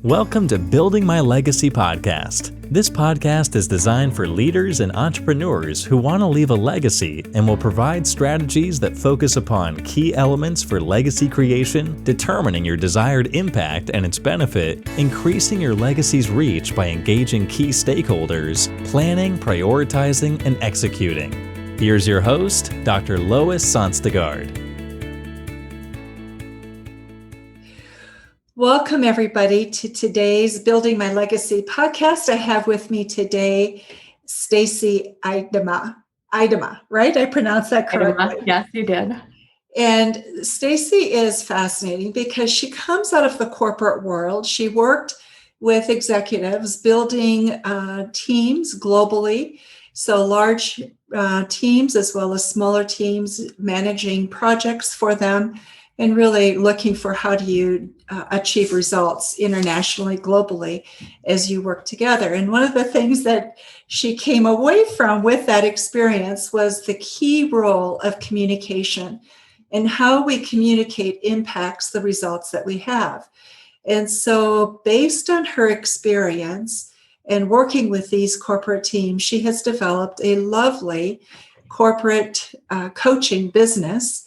Welcome to Building My Legacy podcast. This podcast is designed for leaders and entrepreneurs who want to leave a legacy and will provide strategies that focus upon key elements for legacy creation, determining your desired impact and its benefit, increasing your legacy's reach by engaging key stakeholders, planning, prioritizing, and executing. Here's your host, Dr. Lois Sonstegard. Welcome, everybody, to today's Building My Legacy podcast. I have with me today Stacy Idema. Idema, right? I pronounced that correctly. Idema. Yes, you did. And Stacy is fascinating because she comes out of the corporate world. She worked with executives building teams globally, so large teams as well as smaller teams, managing projects for them, and really looking for how do you achieve results internationally, globally, as you work together. And one of the things that she came away from with that experience was the key role of communication and how we communicate impacts the results that we have. And so based on her experience and working with these corporate teams, she has developed a lovely corporate coaching business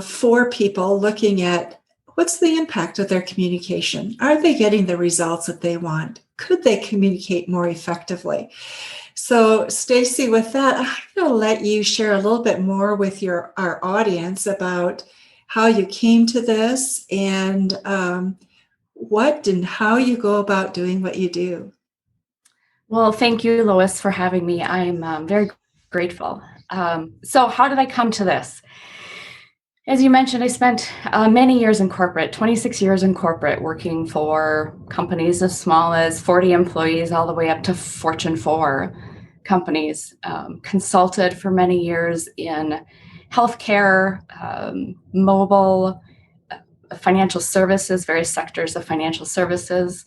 for people looking at what's the impact of their communication. Are they getting the results that they want? Could they communicate more effectively? So, Stacy, with that, I'm going to let you share a little bit more with our audience about how you came to this and what and how you go about doing what you do. Well, thank you, Lois, for having me. I'm very grateful. So how did I come to this? As you mentioned, I spent many years in corporate, 26 years in corporate, working for companies as small as 40 employees all the way up to Fortune 4 companies. Consulted for many years in healthcare, mobile, financial services, various sectors of financial services.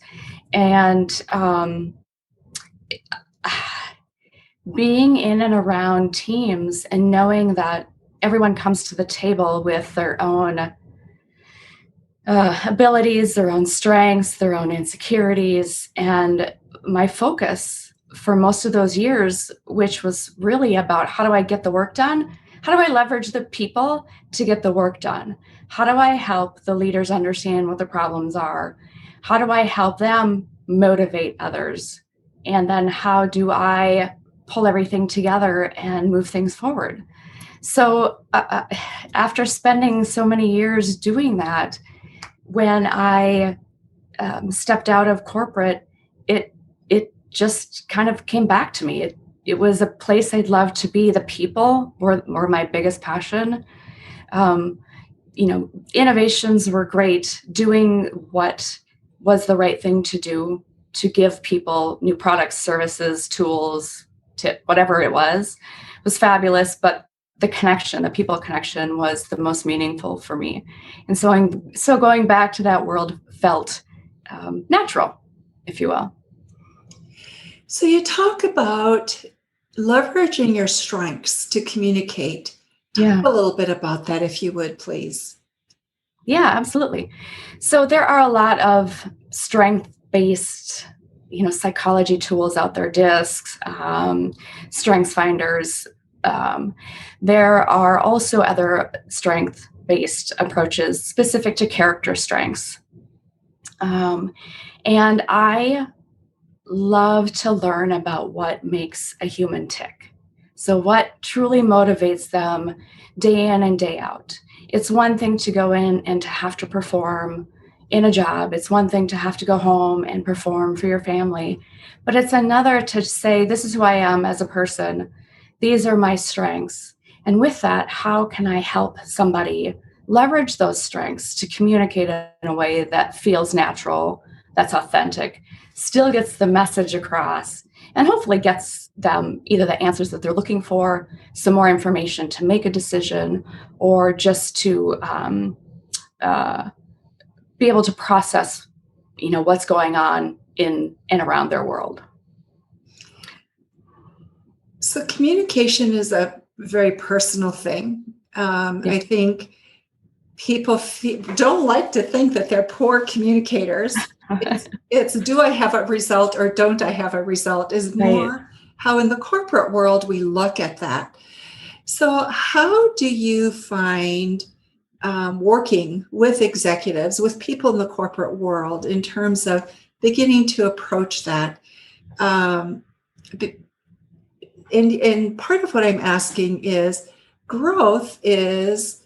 And being in and around teams and knowing that everyone comes to the table with their own abilities, their own strengths, their own insecurities. And my focus for most of those years, which was really about how do I get the work done? How do I leverage the people to get the work done? How do I help the leaders understand what the problems are? How do I help them motivate others? And then how do I pull everything together and move things forward? So after spending so many years doing that, when I stepped out of corporate, it just kind of came back to me. It was a place I'd love to be. The people were my biggest passion. Innovations were great. Doing what was the right thing to do to give people new products, services, tools, whatever it was fabulous. But the people connection was the most meaningful for me. And so going back to that world felt natural, if you will. So you talk about leveraging your strengths to communicate. Talk a little bit about that, if you would, please. Yeah, absolutely. So there are a lot of strength-based psychology tools out there, discs, strengths finders. There are also other strength-based approaches specific to character strengths. And I love to learn about what makes a human tick. So what truly motivates them day in and day out. It's one thing to go in and to have to perform in a job. It's one thing to have to go home and perform for your family. But it's another to say, this is who I am as a person. These are my strengths. And with that, how can I help somebody leverage those strengths to communicate in a way that feels natural, that's authentic, still gets the message across, and hopefully gets them either the answers that they're looking for, some more information to make a decision, or just to be able to process, what's going on in and around their world. So communication is a very personal thing. I think people don't like to think that they're poor communicators. It's do I have a result or don't I have a result is more Right. how in the corporate world we look at that. So how do you find working with executives, with people in the corporate world in terms of beginning to approach that? And part of what I'm asking is growth is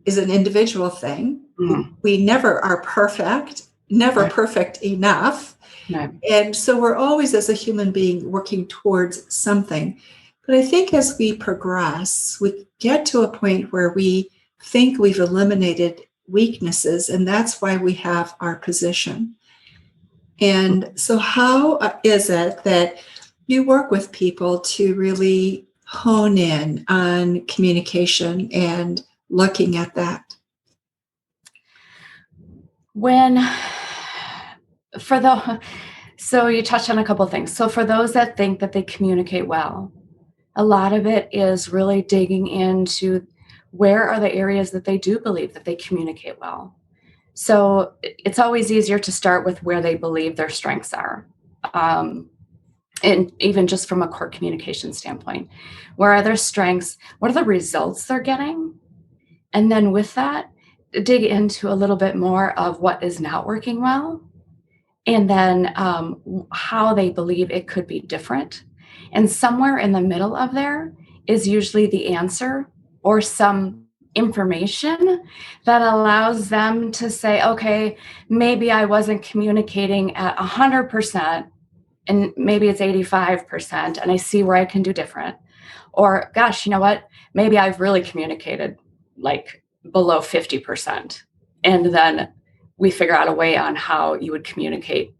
an individual thing. Mhm. We never are perfect, never Right. perfect enough. Right. And so we're always, as a human being, working towards something. But I think as we progress, we get to a point where we think we've eliminated weaknesses, and that's why we have our position. And so, how is it that you work with people to really hone in on communication and looking at that? When for the so you touched on a couple of things. So for those that think that they communicate well, a lot of it is really digging into where are the areas that they do believe that they communicate well. So it's always easier to start with where they believe their strengths are. Um, and even just from a core communication standpoint, where are their strengths? What are the results they're getting? And then with that, dig into a little bit more of what is not working well, and then how they believe it could be different. And somewhere in the middle of there is usually the answer or some information that allows them to say, okay, maybe I wasn't communicating at 100%, and maybe it's 85%, and I see where I can do different. Or, gosh, you know what? Maybe I've really communicated like below 50%. And then we figure out a way on how you would communicate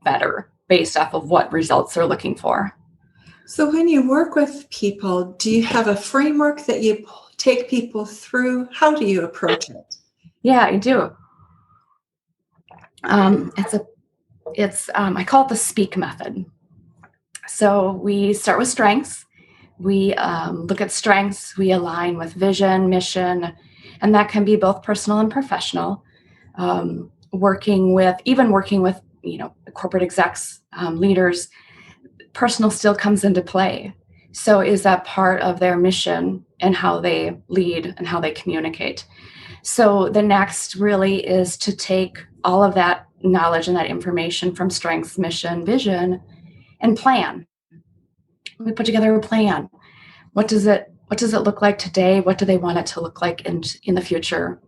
better based off of what results they're looking for. So, when you work with people, do you have a framework that you take people through? How do you approach it? Yeah, I do. I call it the SPEAK method. So we start with strengths. We look at strengths. We align with vision, mission, and that can be both personal and professional. Working with corporate execs, leaders, personal still comes into play. So is that part of their mission and how they lead and how they communicate? So the next really is to take all of that knowledge and that information from strengths, mission, vision, and plan. We put together a plan. What does it look like today? What do they want it to look like in the future?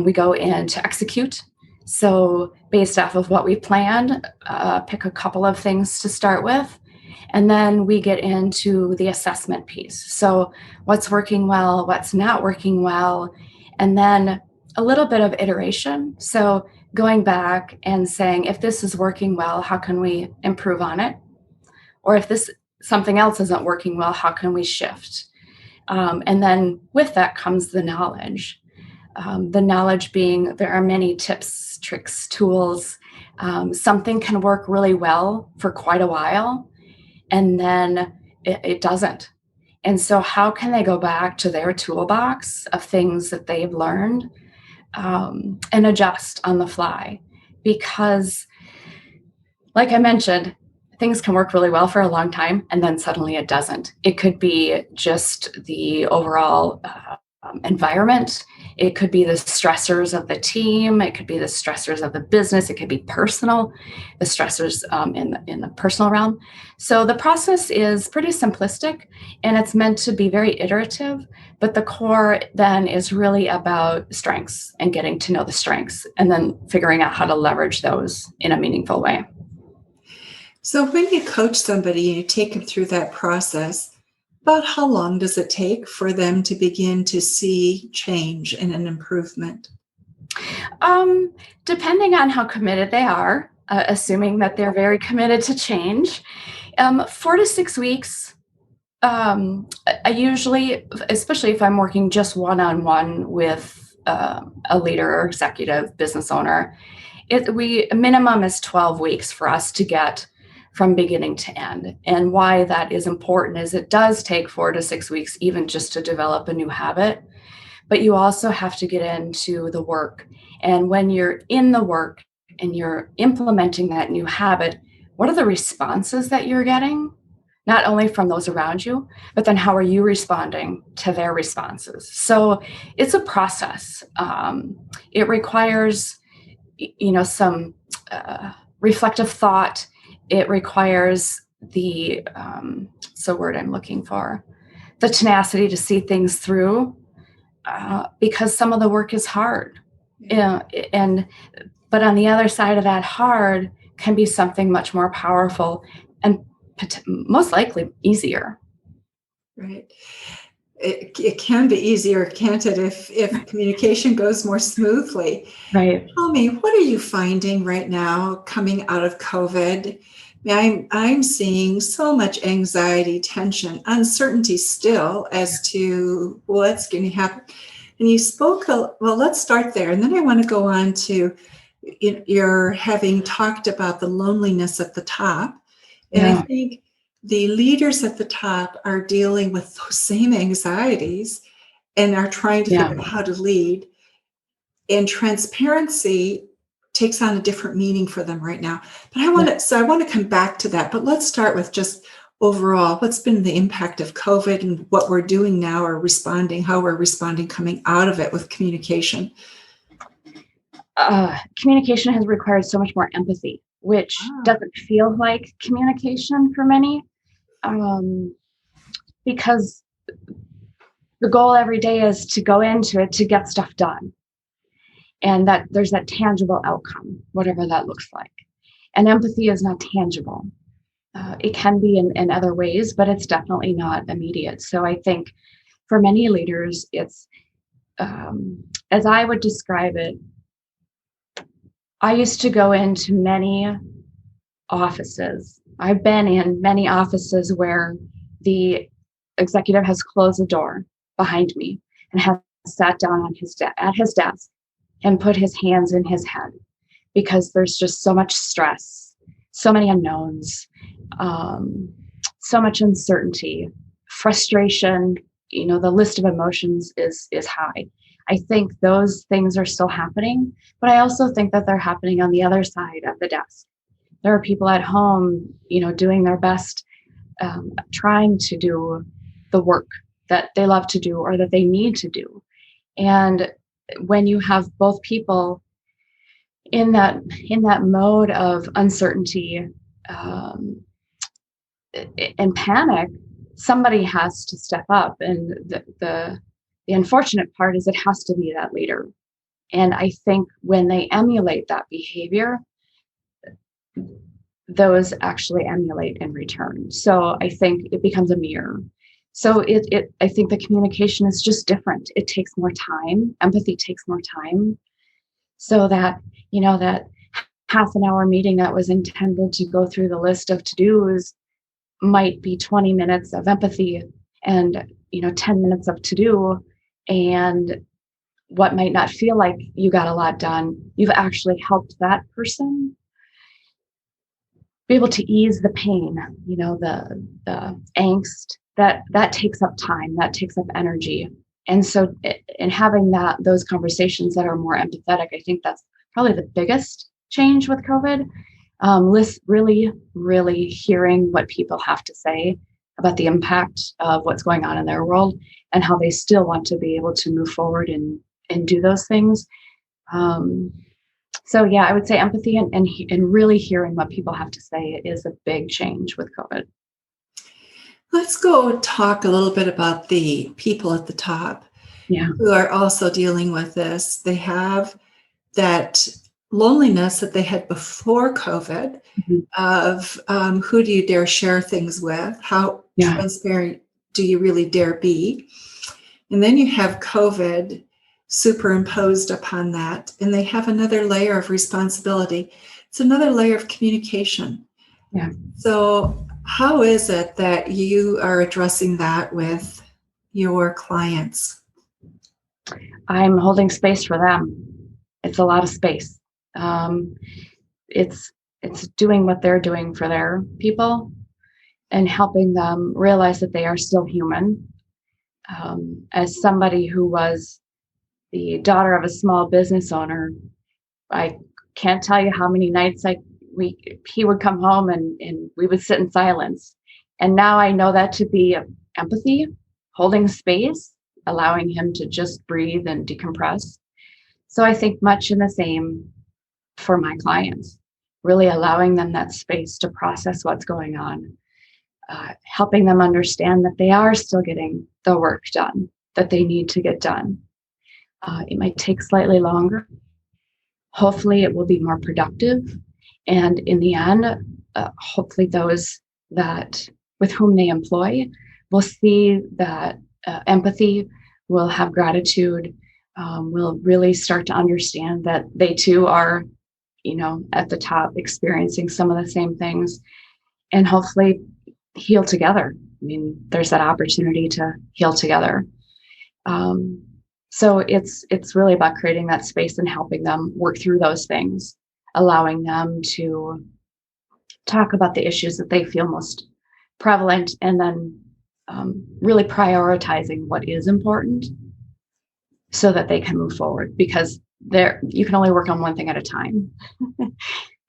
We go in to execute. So based off of what we planned, pick a couple of things to start with. And then we get into the assessment piece. So what's working well, what's not working well, and then a little bit of iteration. So going back and saying, if this is working well, how can we improve on it? Or if this something else isn't working well, how can we shift? And then with that comes the knowledge. The knowledge being there are many tips, tricks, tools. Something can work really well for quite a while, and then it doesn't. And so how can they go back to their toolbox of things that they've learned and adjust on the fly? Because, like I mentioned, things can work really well for a long time, and then suddenly it doesn't. It could be just the overall environment. It could be the stressors of the team. It could be the stressors of the business. It could be personal, the stressors in the personal realm. So the process is pretty simplistic, and it's meant to be very iterative. But the core then is really about strengths and getting to know the strengths, and then figuring out how to leverage those in a meaningful way. So when you coach somebody and you take them through that process, about how long does it take for them to begin to see change and an improvement? Depending on how committed they are, assuming that they're very committed to change, 4 to 6 weeks. I usually, especially if I'm working just one-on-one with a leader or executive business owner, a minimum is 12 weeks for us to get from beginning to end. And why that is important is it does take 4 to 6 weeks even just to develop a new habit. but you also have to get into the work. And when you're in the work and you're implementing that new habit, what are the responses that you're getting? Not only from those around you, but then how are you responding to their responses? So it's a process. It requires, some reflective thought. It requires the word I'm looking for, the tenacity to see things through, because some of the work is hard. But on the other side of that hard can be something much more powerful and most likely easier. Right. It can be easier, can't it, if communication goes more smoothly? Right. Tell me, what are you finding right now coming out of COVID? I'm seeing so much anxiety, tension, uncertainty still as to what's going to happen. And you spoke, well, let's start there. And then I want to go on to you're having talked about the loneliness at the top. And I think the leaders at the top are dealing with those same anxieties and are trying to figure out how to lead. And transparency takes on a different meaning for them right now. But I want to come back to that. But let's start with just overall, what's been the impact of COVID and what we're doing now, or responding, how we're responding coming out of it with communication. Communication has required so much more empathy, which doesn't feel like communication for many, because the goal every day is to go into it to get stuff done, and that there's that tangible outcome, whatever that looks like. And empathy is not tangible. It can be in other ways, but it's definitely not immediate. So I think for many leaders, it's, as I would describe it, I used to go into many offices. I've been in many offices where the executive has closed the door behind me and has sat down at his desk and put his hands in his head, because there's just so much stress, so many unknowns, so much uncertainty, frustration. The list of emotions is high. I think those things are still happening, but I also think that they're happening on the other side of the desk. There are people at home, doing their best, trying to do the work that they love to do or that they need to do. And when you have both people in that mode of uncertainty and panic, somebody has to step up. And the unfortunate part is it has to be that leader. And I think when they emulate that behavior, those actually emulate in return. So I think it becomes a mirror. So I think the communication is just different. It takes more time. Empathy takes more time. So that, that half an hour meeting that was intended to go through the list of to-dos might be 20 minutes of empathy and, 10 minutes of to-do. And what might not feel like you got a lot done, you've actually helped that person be able to ease the pain, the angst that takes up time, that takes up energy. And so in having those conversations that are more empathetic, I think that's probably the biggest change with COVID. Really, really hearing what people have to say about the impact of what's going on in their world and how they still want to be able to move forward and do those things. So yeah, I would say empathy and really hearing what people have to say is a big change with COVID. Let's go talk a little bit about the people at the top who are also dealing with this. They have that loneliness that they had before COVID of who do you dare share things with? How transparent do you really dare be? And then you have COVID superimposed upon that, and they have another layer of responsibility. It's another layer of communication. Yeah. So how is it that you are addressing that with your clients? I'm holding space for them. It's a lot of space. It's doing what they're doing for their people and helping them realize that they are still human. As somebody who was the daughter of a small business owner. I can't tell you how many nights he would come home and we would sit in silence. And now I know that to be empathy, holding space, allowing him to just breathe and decompress. So I think much in the same for my clients, really allowing them that space to process what's going on, helping them understand that they are still getting the work done that they need to get done. It might take slightly longer. Hopefully it will be more productive. And in the end, hopefully those that with whom they employ will see that empathy, will have gratitude, will really start to understand that they too are, at the top experiencing some of the same things, and hopefully heal together. I mean, there's that opportunity to heal together. So it's really about creating that space and helping them work through those things, allowing them to talk about the issues that they feel most prevalent, and then really prioritizing what is important so that they can move forward, because you can only work on one thing at a time.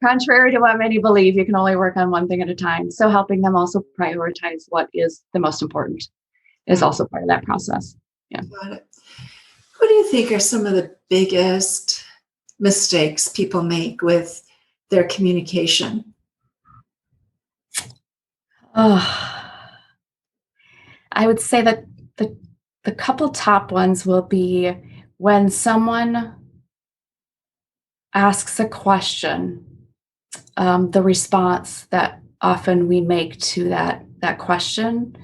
Contrary to what many believe, you can only work on one thing at a time. So helping them also prioritize what is the most important is also part of that process. Yeah. Got it. What do you think are some of the biggest mistakes people make with their communication? I would say that the couple top ones will be when someone asks a question, the response that often we make to that question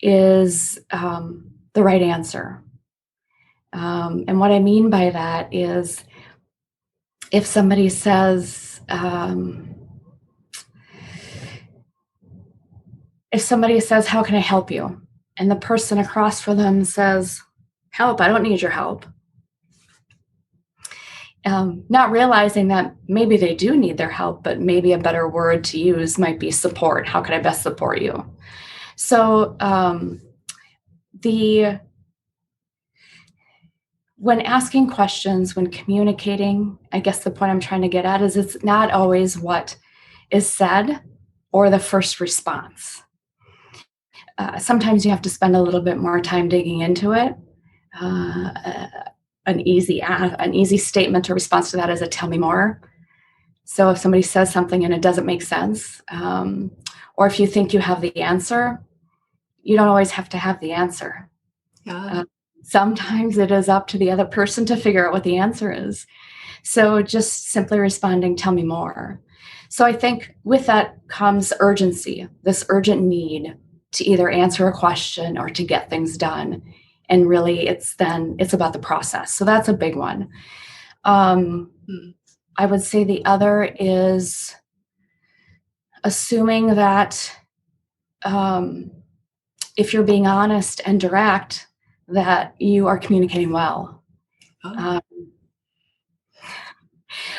is the right answer. And what I mean by that is, if somebody says, how can I help you? And the person across from them says, help, I don't need your help. Not realizing that maybe they do need their help, but maybe a better word to use might be support. How can I best support you? So when asking questions, when communicating, I guess the point I'm trying to get at is it's not always what is said or the first response. Sometimes you have to spend a little bit more time digging into it. An easy statement or response to that is a tell me more. So if somebody says something and it doesn't make sense, or if you think you have the answer, you don't always have to have the answer. Yeah. Sometimes it is up to the other person to figure out what the answer is. So just simply responding, tell me more. So I think with that comes urgency, this urgent need to either answer a question or to get things done. And really it's about the process. So that's a big one. I would say the other is assuming that if you're being honest and direct, that you are communicating well. Oh.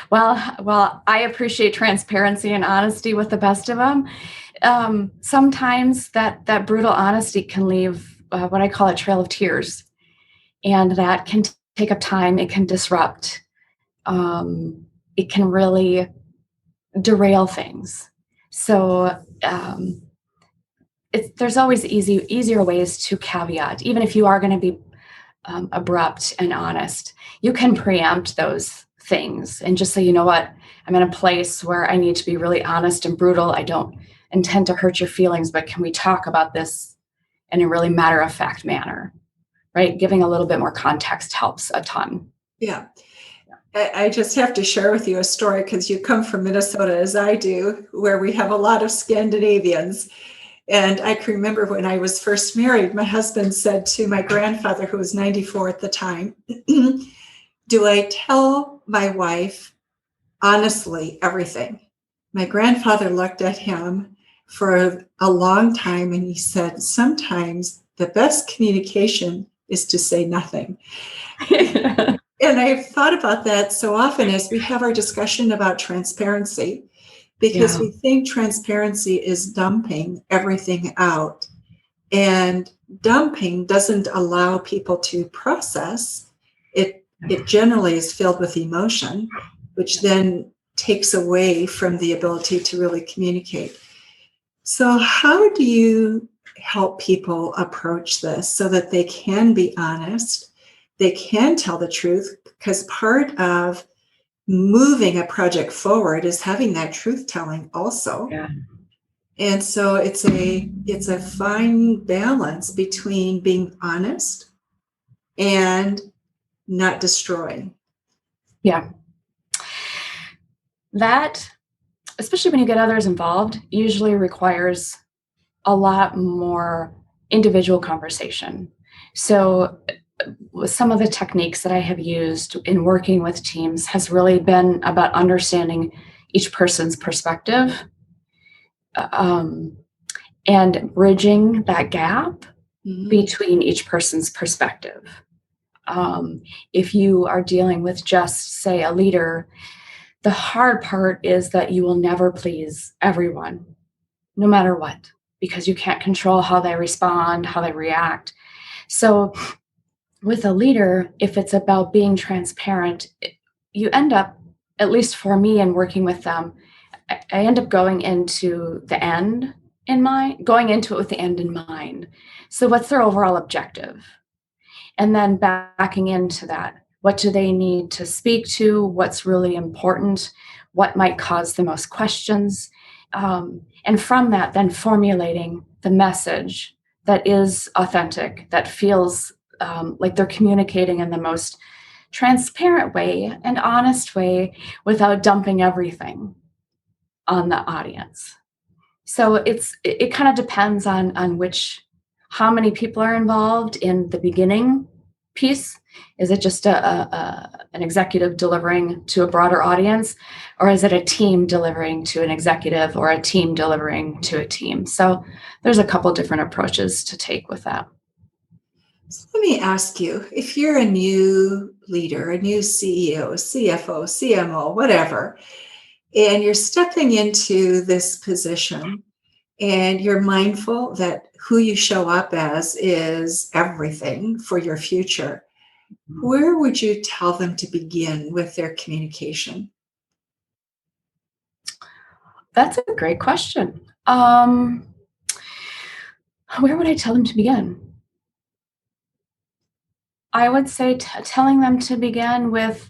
Well, I appreciate transparency and honesty with the best of them. Sometimes that brutal honesty can leave what I call a trail of tears, and that can take up time. It can disrupt. It can really derail things. So there's always easier ways to caveat. Even if you are going to be abrupt and honest, you can preempt those things and just say, you know what, I'm in a place where I need to be really honest and brutal. I don't intend to hurt your feelings, but can we talk about this in a really matter-of-fact manner, right? Giving a little bit more context helps a ton. Yeah. I just have to share with you a story, because you come from Minnesota as I do, where we have a lot of Scandinavians. And I can remember when I was first married, my husband said to my grandfather, who was 94 at the time, do I tell my wife honestly everything? My grandfather looked at him for a long time and he said, sometimes the best communication is to say nothing. And I've thought about that so often as we have our discussion about transparency, because we think transparency is dumping everything out. And dumping doesn't allow people to process. It it generally is filled with emotion, which then takes away from the ability to really communicate. So how do you help people approach this so that they can be honest, they can tell the truth? Because part of moving a project forward is having that truth telling also. Yeah. And so it's a fine balance between being honest and not destroying. Yeah. That, especially when you get others involved, usually requires a lot more individual conversation. So some of the techniques that I have used in working with teams has really been about understanding each person's perspective, and bridging that gap between each person's perspective. If you are dealing with just, say, a leader, the hard part is that you will never please everyone, no matter what, because you can't control how they respond, how they react. So with a leader, if it's about being transparent, you end up, at least for me in working with them, I end up going into the end in mind, going into it with the end in mind. So what's their overall objective? And then backing into that, what do they need to speak to? What's really important? What might cause the most questions? And from that, then formulating the message that is authentic, that feels like they're communicating in the most transparent way and honest way without dumping everything on the audience. So it kind of depends on how many people are involved in the beginning piece. Is it just an executive delivering to a broader audience, or is it a team delivering to an executive or a team delivering to a team? So there's a couple different approaches to take with that. So let me ask you, if you're a new leader, a new CEO, CFO, CMO, whatever, and you're stepping into this position and you're mindful that who you show up as is everything for your future, where would you tell them to begin with their communication? That's a great question. Where would I tell them to begin? I would say telling them to begin with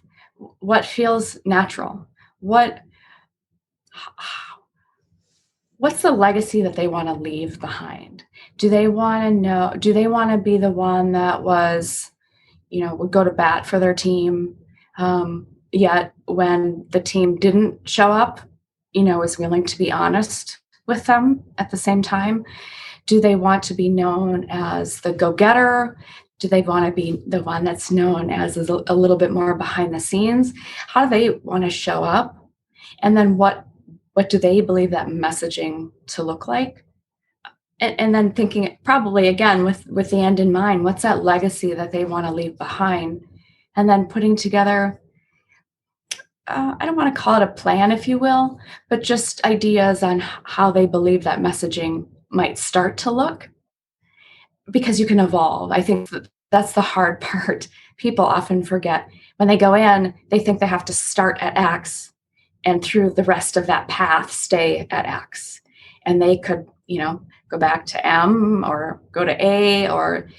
what feels natural. What's the legacy that they want to leave behind? Do they want to know? Do they want to be the one that was, would go to bat for their team, yet when the team didn't show up, was willing to be honest with them at the same time? Do they want to be known as the go-getter? Do they want to be the one that's known as a little bit more behind the scenes? How do they want to show up? And then what do they believe that messaging to look like? And then thinking probably again with the end in mind, what's that legacy that they want to leave behind? And then putting together, I don't want to call it a plan, if you will, but just ideas on how they believe that messaging might start to look. Because you can evolve. I think that's the hard part. People often forget when they go in, they think they have to start at X and through the rest of that path, stay at X. And they could, go back to M or go to A, or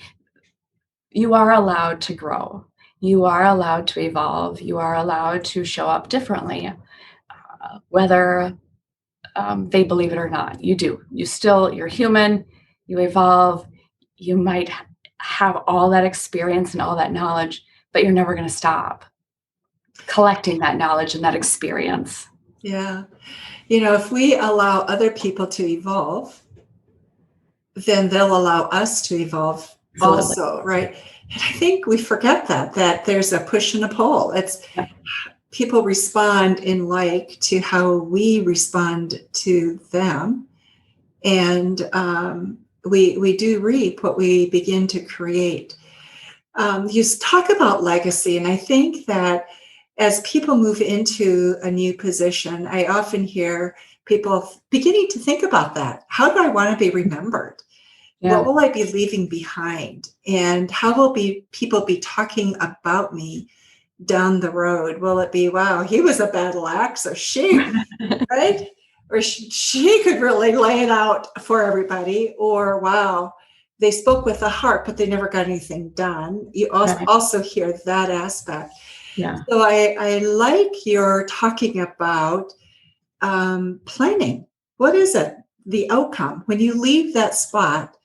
you are allowed to grow. You are allowed to evolve. You are allowed to show up differently, whether they believe it or not. You do. You're human. You evolve. You might have all that experience and all that knowledge, but you're never going to stop collecting that knowledge and that experience. Yeah. If we allow other people to evolve, then they'll allow us to evolve also, right? And I think we forget that there's a push and a pull. People respond in like to how we respond to them. And we do reap what we begin to create. You talk about legacy, and I think that as people move into a new position, I often hear people beginning to think about that. How do I want to be remembered? Yeah. What will I be leaving behind? And how will people be talking about me down the road? Will it be, wow, he was a battle axe, or she, right? Or she could really lay it out for everybody, or wow, they spoke with the heart, but they never got anything done. You also hear that aspect. Yeah. So I like your talking about planning. What is it? The outcome. When you leave that spot,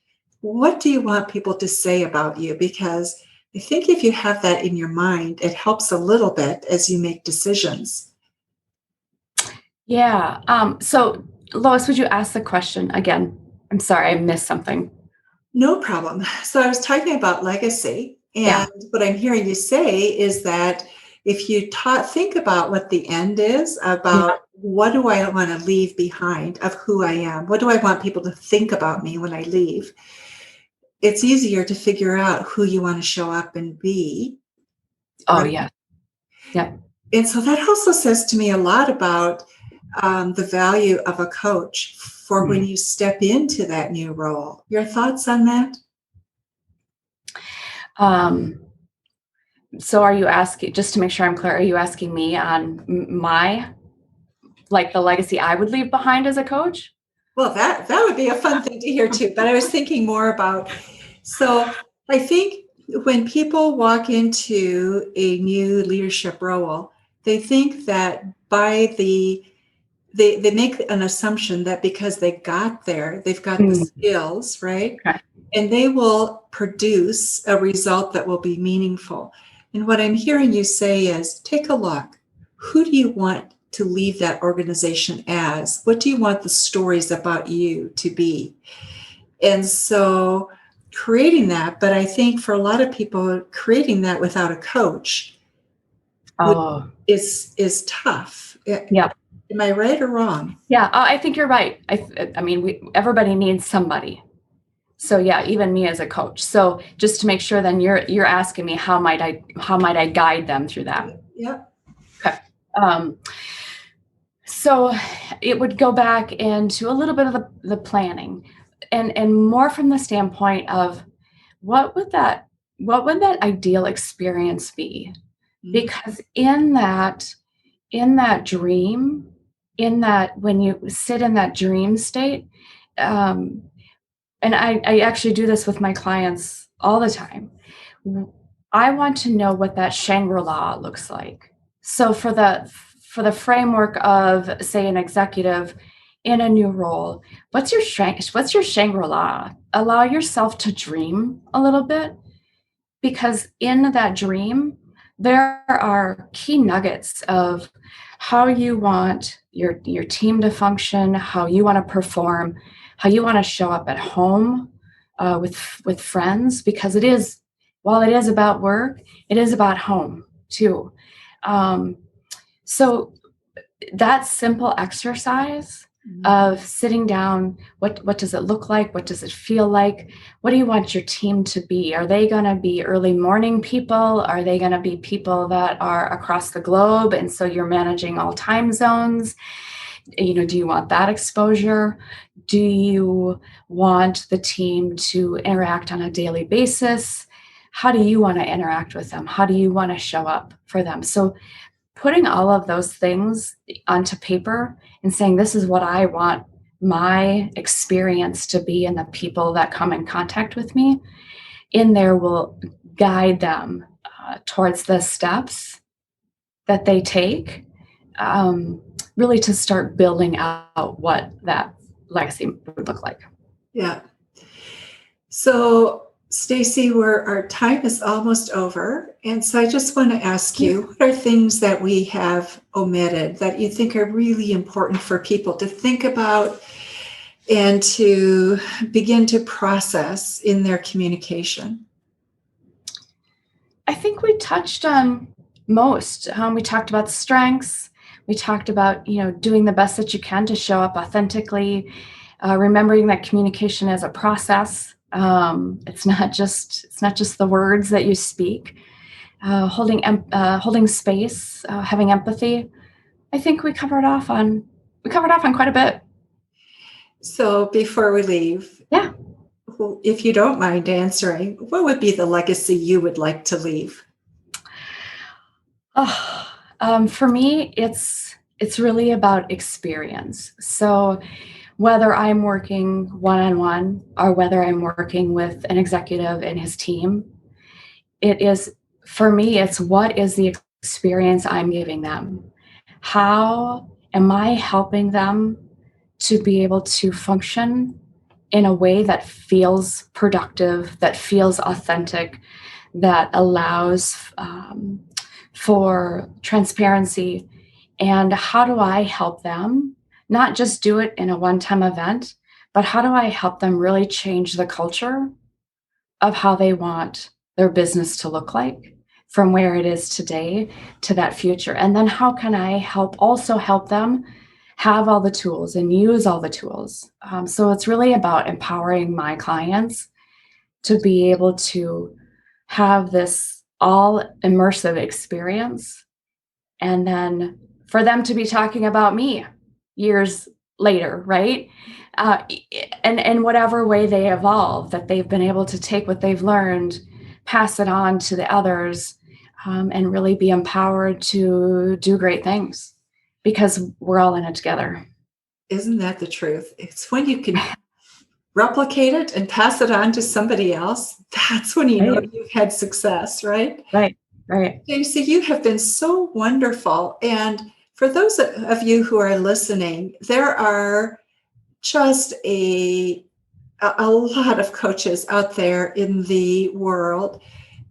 what do you want people to say about you? Because I think if you have that in your mind, it helps a little bit as you make decisions. Yeah. So, Lois, would you ask the question again? I'm sorry, I missed something. No problem. So I was talking about legacy, and what I'm hearing you say is that if you think about what the end is, about what do I want to leave behind of who I am? What do I want people to think about me when I leave? It's easier to figure out who you want to show up and be. Oh, Right? yeah. Yeah. And so that also says to me a lot about the value of a coach for when you step into that new role. Your thoughts on that? So are you asking, just to make sure I'm clear, are you asking me on my, like the legacy I would leave behind as a coach? Well, that would be a fun thing to hear too. But I was thinking more about, so I think when people walk into a new leadership role, they think that they make an assumption that because they got there, they've got the skills, right? Okay. And they will produce a result that will be meaningful. And what I'm hearing you say is, take a look. Who do you want to leave that organization as? What do you want the stories about you to be? And so creating that, but I think for a lot of people, creating that without a coach is tough. Yeah. Am I right or wrong? Yeah, I think you're right. I mean, everybody needs somebody. So yeah, even me as a coach. So just to make sure, then you're asking me how might I guide them through that? Yeah. Okay. So it would go back into a little bit of the planning, and more from the standpoint of what would that ideal experience be? Because in that dream, in that when you sit in that dream state, and I actually do this with my clients all the time. I want to know what that Shangri-La looks like. So for the framework of, say, an executive in a new role, what's your Shangri-La? Allow yourself to dream a little bit, because in that dream, there are key nuggets of how you want your team to function, how you want to perform, how you want to show up at home with friends, because while it is about work, it is about home too. So that simple exercise of sitting down, what does it look like? What does it feel like? What do you want your team to be? Are they going to be early morning people? Are they going to be people that are across the globe, and so you're managing all time zones? Do you want that exposure? Do you want the team to interact on a daily basis? How do you want to interact with them? How do you want to show up for them? So putting all of those things onto paper and saying, this is what I want my experience to be, and the people that come in contact with me in there will guide them towards the steps that they take, really to start building out what that legacy would look like. Yeah. So, Stacy, our time is almost over. And so I just want to ask you, what are things that we have omitted that you think are really important for people to think about and to begin to process in their communication? I think we touched on most. We talked about strengths. We talked about, doing the best that you can to show up authentically, remembering that communication is a process. It's not just the words that you speak. Holding space, having empathy. I think we covered off on quite a bit. So before we leave, if you don't mind answering, what would be the legacy you would like to leave? For me, it's really about experience. So whether I'm working one-on-one or whether I'm working with an executive and his team, it is, for me, it's what is the experience I'm giving them? How am I helping them to be able to function in a way that feels productive, that feels authentic, that allows for transparency? And how do I help them not just do it in a one-time event, but how do I help them really change the culture of how they want their business to look like from where it is today to that future? And then how can I also help them have all the tools and use all the tools? So it's really about empowering my clients to be able to have this all immersive experience, and then for them to be talking about me years later, right? And whatever way they evolve, that they've been able to take what they've learned, pass it on to the others, and really be empowered to do great things, because we're all in it together. Isn't that the truth? It's when you can replicate it and pass it on to somebody else, that's when you know Right. you've had success, right? Right. Stacey, you have been so wonderful. And for those of you who are listening, there are just a lot of coaches out there in the world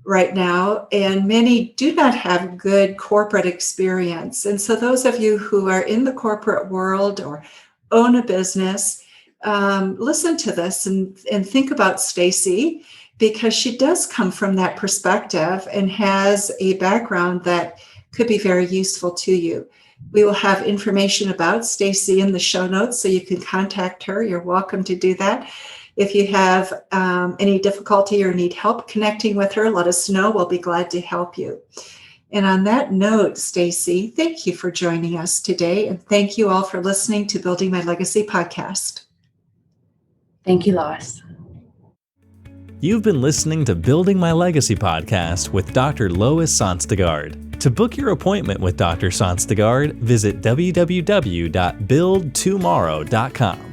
right now, and many do not have good corporate experience. And so those of you who are in the corporate world or own a business, listen to this and think about Stacey, because she does come from that perspective and has a background that could be very useful to you. We will have information about Stacey in the show notes, so you can contact her. You're welcome to do that. If you have any difficulty or need help connecting with her, let us know. We'll be glad to help you. And on that note, Stacey, thank you for joining us today. And thank you all for listening to Building My Legacy podcast. Thank you, Lois. You've been listening to Building My Legacy podcast with Dr. Lois Sonstegard. To book your appointment with Dr. Sonstegard, visit www.buildtomorrow.com.